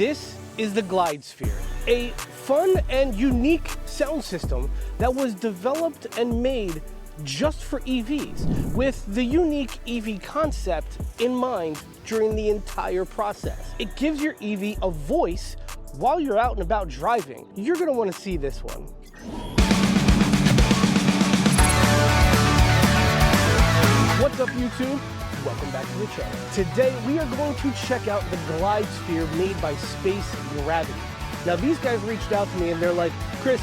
This is the Glydsphere, a fun and unique sound system that was developed and made just for EVs, with the unique EV concept in mind during the entire process. It gives your EV a voice while you're out and about driving. You're gonna wanna see this one. What's up, YouTube? Welcome back to the channel. Today, we are going to check out the Glydsphere made by Space Gravity. Now, these guys reached out to me and they're like, Chris,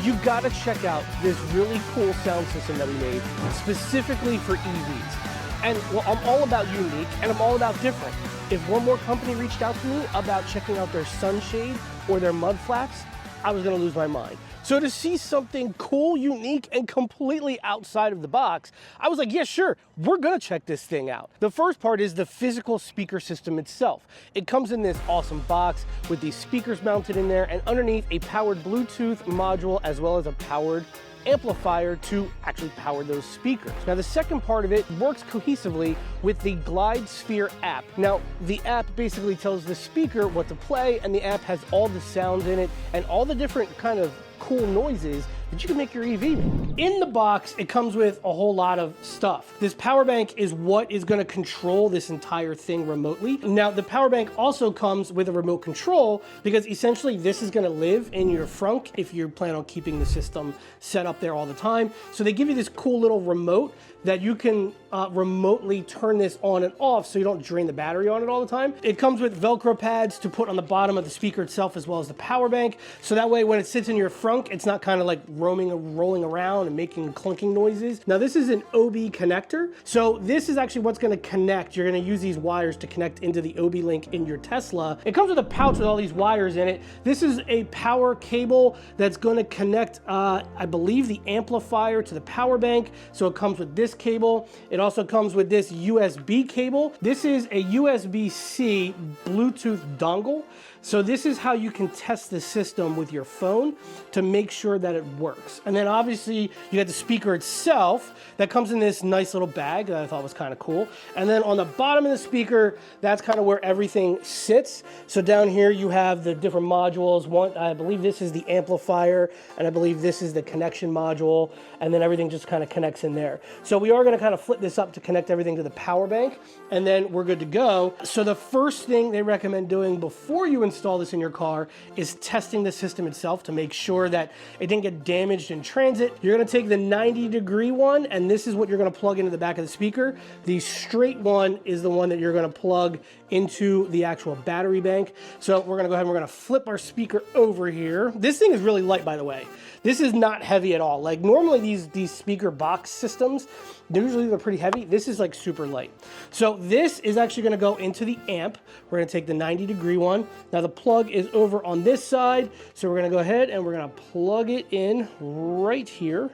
you gotta check out this really cool sound system that we made specifically for EVs. And well, I'm all about unique and I'm all about different. If one more company reached out to me about checking out their sunshade or their mud flaps, I was gonna lose my mind. So to see something cool, unique, and completely outside of the box, I was like, yeah, sure, we're gonna check this thing out. The first part is the physical speaker system itself. It comes in this awesome box with these speakers mounted in there and underneath a powered Bluetooth module as well as a powered amplifier to actually power those speakers. Now the second part of it works cohesively with the Glydsphere app. Now the app basically tells the speaker what to play, and the app has all the sounds in it and all the different kind of cool noises that you can make your EV make. In the box, it comes with a whole lot of stuff. This power bank is what is gonna control this entire thing remotely. Now, the power bank also comes with a remote control because essentially this is gonna live in your frunk if you plan on keeping the system set up there all the time. So they give you this cool little remote that you can remotely turn this on and off so you don't drain the battery on it all the time. It comes with Velcro pads to put on the bottom of the speaker itself as well as the power bank. So that way when it sits in your frunk, it's not kind of like rolling around and making clunking noises. Now this is an OB connector. So this is actually what's gonna connect. You're gonna use these wires to connect into the OB link in your Tesla. It comes with a pouch with all these wires in it. This is a power cable that's gonna connect, I believe, the amplifier to the power bank. So it comes with this cable. It also comes with this USB cable. This is a USB-C Bluetooth dongle. So this is how you can test the system with your phone to make sure that it works. And then obviously you got the speaker itself that comes in this nice little bag that I thought was kind of cool. And then on the bottom of the speaker, that's kind of where everything sits. So down here you have the different modules. One, I believe this is the amplifier, and I believe this is the connection module, and then everything just kind of connects in there. So we are going to kind of flip this up to connect everything to the power bank, and then we're good to go. So the first thing they recommend doing before you install this in your car is testing the system itself to make sure that it didn't get damaged in transit. You're going to take the 90-degree one, and this is what you're going to plug into the back of the speaker. The straight one is the one that you're going to plug into the actual battery bank. So we're going to go ahead and we're going to flip our speaker over here. This thing is really light, by the way. This is not heavy at all. Like normally these speaker box systems, usually they're pretty heavy. This is like super light. So this is actually gonna go into the amp. We're gonna take the 90-degree one. Now the plug is over on this side. So we're gonna go ahead and we're gonna plug it in right here.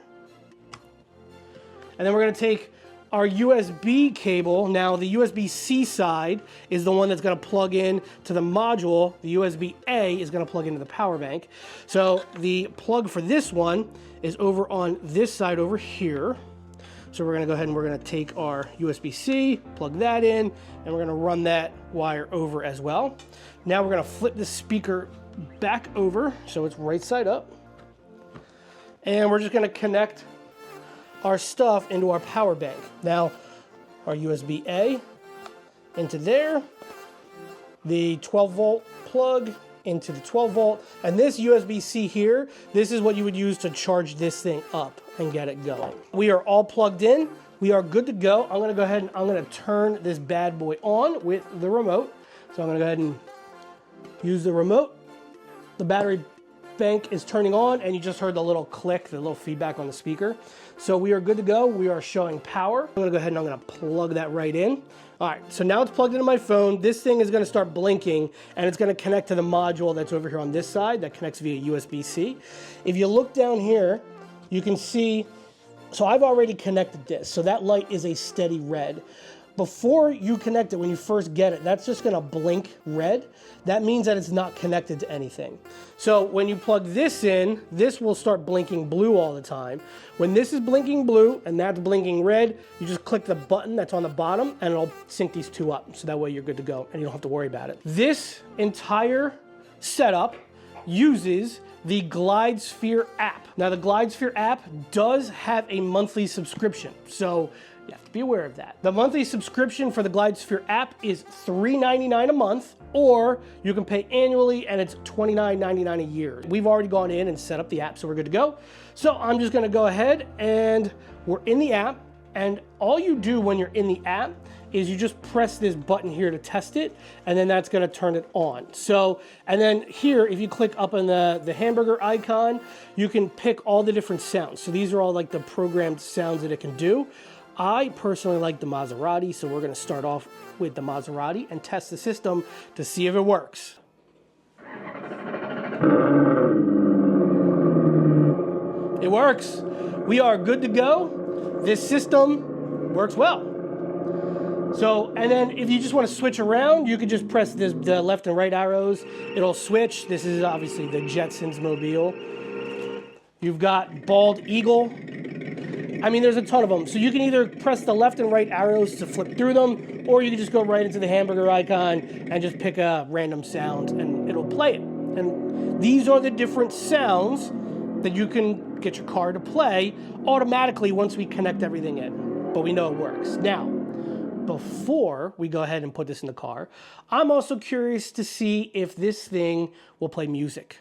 And then we're gonna take our USB cable. Now the USB-C side is the one that's gonna plug in to the module. The USB-A is gonna plug into the power bank. So the plug for this one is over on this side over here. So we're gonna go ahead and we're gonna take our USB-C, plug that in, and we're gonna run that wire over as well. Now we're gonna flip the speaker back over so it's right side up. And we're just gonna connect our stuff into our power bank. Now, our USB-A into there, the 12-volt plug into the 12-volt, and this USB-C here, this is what you would use to charge this thing up and get it going. We are all plugged in. We are good to go. I'm gonna go ahead and I'm gonna turn this bad boy on with the remote. So I'm gonna go ahead and use the remote. The battery bank is turning on, and you just heard the little click, the little feedback on the speaker. So we are good to go. We are showing power. I'm gonna go ahead and I'm gonna plug that right in. All right, so now it's plugged into my phone. This thing is gonna start blinking, and it's gonna connect to the module that's over here on this side that connects via USB-C. If you look down here, you can see, so I've already connected this. So that light is a steady red. Before you connect it, when you first get it, that's just gonna blink red. That means that it's not connected to anything. So when you plug this in, this will start blinking blue all the time. When this is blinking blue and that's blinking red, you just click the button that's on the bottom and it'll sync these two up. So that way you're good to go and you don't have to worry about it. This entire setup uses the Glydsphere app. Now the Glydsphere app does have a monthly subscription, so you have to be aware of that. The monthly subscription for the Glydsphere app is $3.99 a month, or you can pay annually and it's $29.99 a year. We've already gone in and set up the app, so we're good to go. So I'm just gonna go ahead and we're in the app, and all you do when you're in the app is you just press this button here to test it, and then that's gonna turn it on. So, and then here, if you click up on the hamburger icon, you can pick all the different sounds. So these are all like the programmed sounds that it can do. I personally like the Maserati, so we're gonna start off with the Maserati and test the system to see if it works. It works. We are good to go. This system works well. So, and then if you just want to switch around, you can just press the left and right arrows. It'll switch. This is obviously the Jetsons mobile. You've got Bald Eagle. I mean, there's a ton of them. So you can either press the left and right arrows to flip through them, or you can just go right into the hamburger icon and just pick a random sound and it'll play it. And these are the different sounds that you can get your car to play automatically once we connect everything in. But we know it works. Now, before we go ahead and put this in the car, I'm also curious to see if this thing will play music,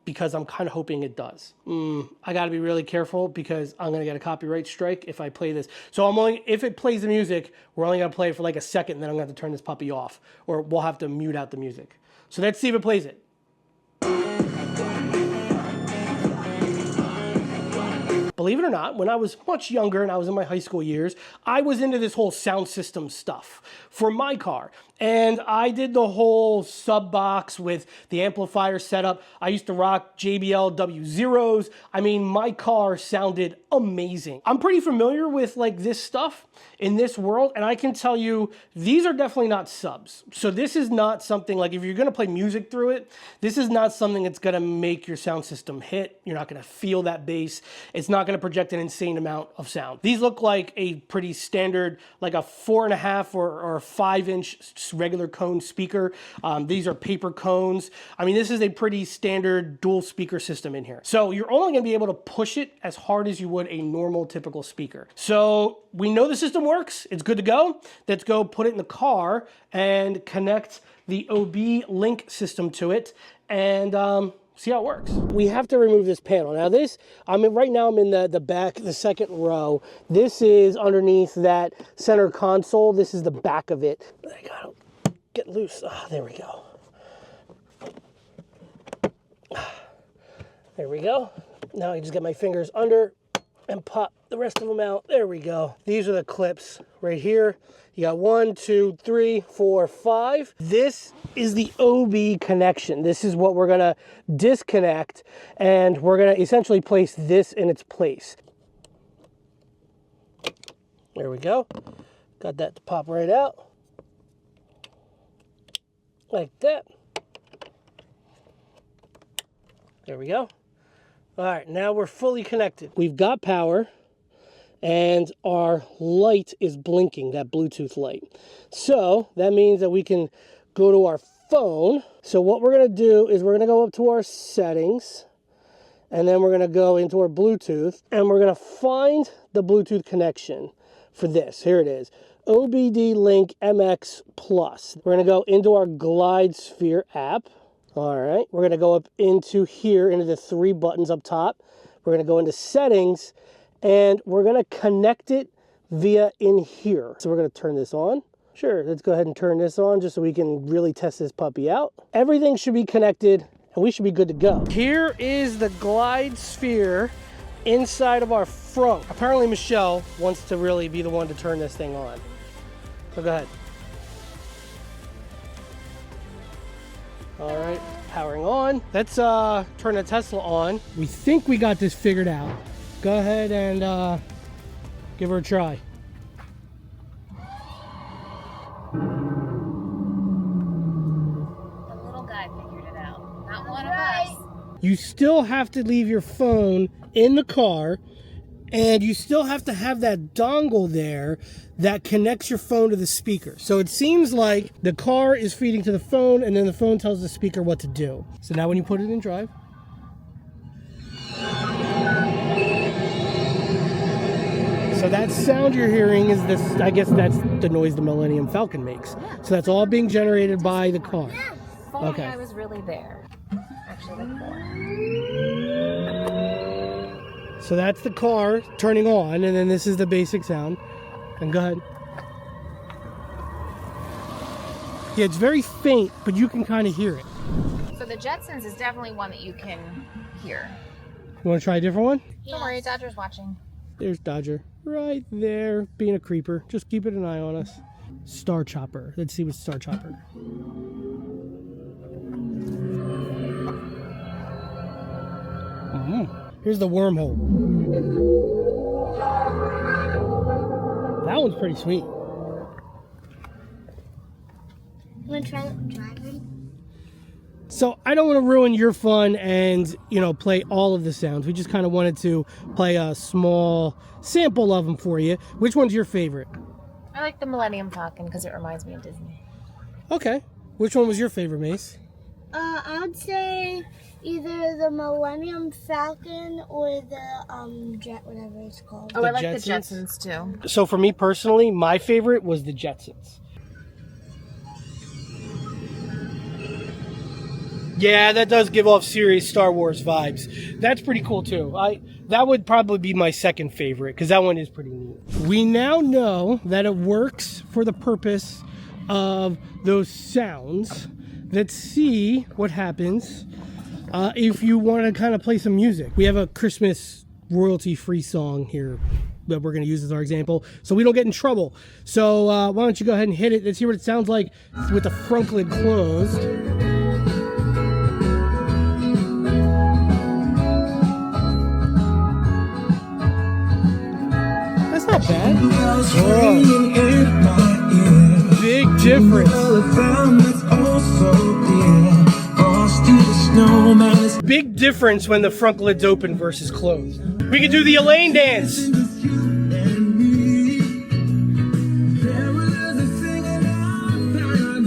because I'm kind of hoping it does. I got to be really careful because I'm going to get a copyright strike if I play this. So if it plays the music, we're only going to play it for like a second, and then I'm going to have to turn this puppy off, or we'll have to mute out the music. So let's see if it plays it. Believe it or not, when I was much younger and I was in my high school years, I was into this whole sound system stuff for my car. And I did the whole sub box with the amplifier setup. I used to rock JBL W0s. I mean, my car sounded amazing. I'm pretty familiar with like this stuff in this world, and I can tell you these are definitely not subs. So this is not something like, if you're gonna play music through it, this is not something that's gonna make your sound system hit. You're not gonna feel that bass. It's not gonna project an insane amount of sound. These look like a pretty standard, like a 4.5 or 5-inch regular cone speaker. These are paper cones. I mean, this is a pretty standard dual speaker system in here. So you're only gonna be able to push it as hard as you would a normal typical speaker. So we know the system works. It's good to go. Let's go put it in the car and connect the OB link system to it and see how it works. We have to remove this panel. Now this, right now I'm in the back, the second row. This is underneath that center console. This is the back of it. I gotta get loose. Ah, there we go. There we go. Now I just get my fingers under and pop the rest of them out. There we go. These are the clips right here. You got 1, 2, 3, 4, 5. This is the OB connection. This is what we're gonna disconnect, and we're gonna essentially place this in its place. There we go. Got that to pop right out. Like that. There we go. All right, now we're fully connected. We've got power, and our light is blinking, that Bluetooth light. So that means that we can go to our phone. So what we're gonna do is we're gonna go up to our settings, and then we're gonna go into our Bluetooth, and we're gonna find the Bluetooth connection for this. Here it is, OBD Link MX Plus. We're gonna go into our Glydsphere app. All right, we're gonna go up into here, into the 3 buttons up top. We're gonna go into settings, and we're gonna connect it via in here. So we're gonna turn this on. Sure, let's go ahead and turn this on just so we can really test this puppy out. Everything should be connected, and we should be good to go. Here is the Glydsphere inside of our front. Apparently Michelle wants to really be the one to turn this thing on. So go ahead. All right, powering on. Let's turn the Tesla on. We think we got this figured out. Go ahead and give her a try. The little guy figured it out, not one of us. You still have to leave your phone in the car And you still have to have that dongle there that connects your phone to the speaker. So it seems like the car is feeding to the phone, and then the phone tells the speaker what to do. So now when you put it in drive, so that sound you're hearing is this, I guess that's the noise the Millennium Falcon makes. So that's all being generated by the car. If only I was really there. Actually, like 4. So that's the car turning on, and then this is the basic sound. And go ahead. Yeah, it's very faint, but you can kind of hear it. So the Jetsons is definitely one that you can hear. You want to try a different one? Don't worry, Dodger's watching. There's Dodger. Right there, being a creeper. Just keeping an eye on us. Star Chopper. Let's see what's Star Chopper. Here's the wormhole. That one's pretty sweet. You want to try driving? So I don't want to ruin your fun and, play all of the sounds. We just kind of wanted to play a small sample of them for you. Which one's your favorite? I like the Millennium Falcon because it reminds me of Disney. Okay. Which one was your favorite, Mace? I would say either the Millennium Falcon or the jet, whatever it's called. Oh, The I like Jetsons? the Jetsons too. So for me personally, my favorite was the Jetsons. Yeah, that does give off serious Star Wars vibes. That's pretty cool too. That would probably be my second favorite because that one is pretty neat. We now know that it works for the purpose of those sounds. Let's see what happens if you want to kind of play some music. We have a Christmas royalty-free song here that we're going to use as our example so we don't get in trouble. So why don't you go ahead and hit it. Let's hear what it sounds like with the front lid closed. That's not bad. Whoa. Big difference. Big difference when the front lid's open versus closed. We can do the Elaine dance.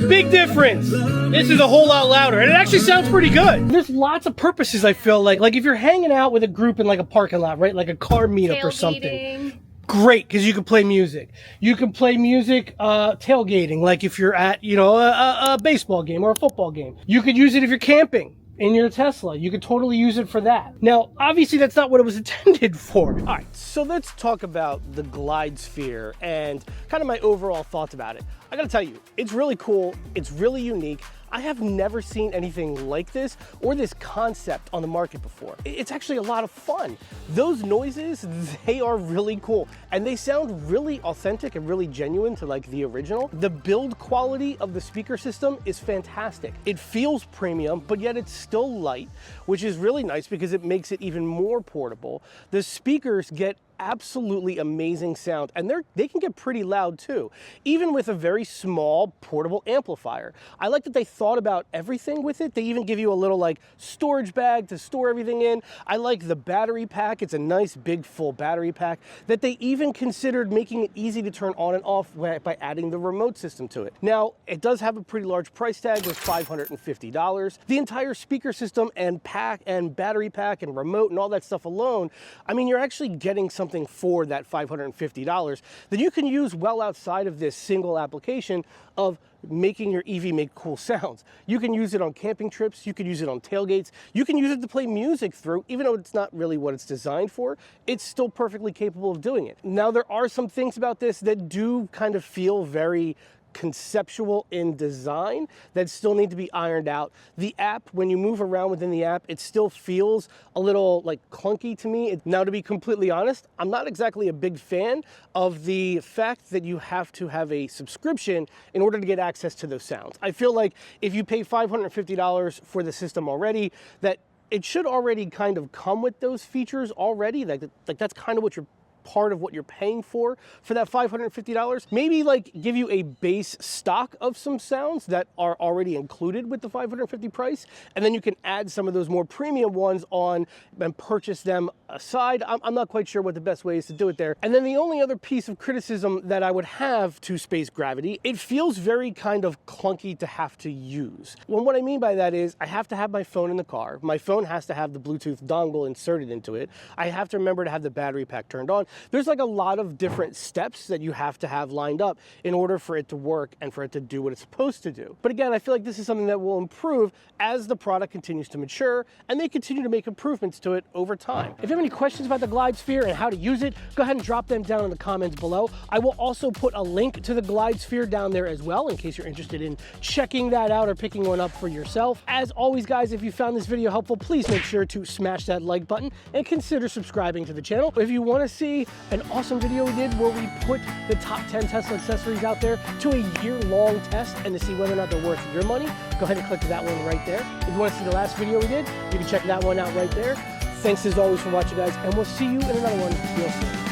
Big difference. This is a whole lot louder, and it actually sounds pretty good. There's lots of purposes, I feel like if you're hanging out with a group in like a parking lot, right? Like a car meetup or something. Great, because you can play music. You can play music tailgating, like if you're at, a baseball game or a football game. You could use it if you're camping in your Tesla. You could totally use it for that. Now, obviously, that's not what it was intended for. All right, so let's talk about the Glydsphere and kind of my overall thoughts about it. I gotta tell you, it's really cool. It's really unique. I have never seen anything like this or this concept on the market before. It's actually a lot of fun. Those noises, they are really cool. And they sound really authentic and really genuine to like the original. The build quality of the speaker system is fantastic. It feels premium, but yet it's still light, which is really nice because it makes it even more portable. The speakers get absolutely amazing sound, and they can get pretty loud too, even with a very small portable amplifier. I like that they thought about everything with it. They even give you a little like storage bag to store everything in. I like the battery pack. It's a nice big full battery pack that they even considered making it easy to turn on and off by adding the remote system to it. Now, it does have a pretty large price tag with $550. The entire speaker system and pack and battery pack and remote and all that stuff alone, I mean, you're actually getting something for that $550 that you can use well outside of this single application of making your EV make cool sounds. You can use it on camping trips, you can use it on tailgates, you can use it to play music through, even though it's not really what it's designed for, it's still perfectly capable of doing it. Now, there are some things about this that do kind of feel very conceptual in design that still need to be ironed out. The app, when you move around within the app, it still feels a little like clunky to me. Now, to be completely honest, I'm not exactly a big fan of the fact that you have to have a subscription in order to get access to those sounds. I feel like if you pay $550 for the system already, that it should already kind of come with those features already. Like that's kind of what you're part of what you're paying for that $550. Maybe like give you a base stock of some sounds that are already included with the $550 price, and then you can add some of those more premium ones on and purchase them aside. I'm not quite sure what the best way is to do it there. And then the only other piece of criticism that I would have to Space Gravity, it feels very kind of clunky to have to use. Well, what I mean by that is I have to have my phone in the car. My phone has to have the Bluetooth dongle inserted into it. I have to remember to have the battery pack turned on. There's like a lot of different steps that you have to have lined up in order for it to work and for it to do what it's supposed to do. But again, I feel like this is something that will improve as the product continues to mature and they continue to make improvements to it over time. If you have any questions about the Glydsphere and how to use it, go ahead and drop them down in the comments below. I will also put a link to the Glydsphere down there as well in case you're interested in checking that out or picking one up for yourself. As always, guys, if you found this video helpful, please make sure to smash that like button and consider subscribing to the channel. If you want to see an awesome video we did where we put the top 10 Tesla accessories out there to a year-long test and to see whether or not they're worth your money, go ahead and click that one right there. If you want to see the last video we did, you can check that one out right there. Thanks as always for watching, guys, and we'll see you in another one real soon.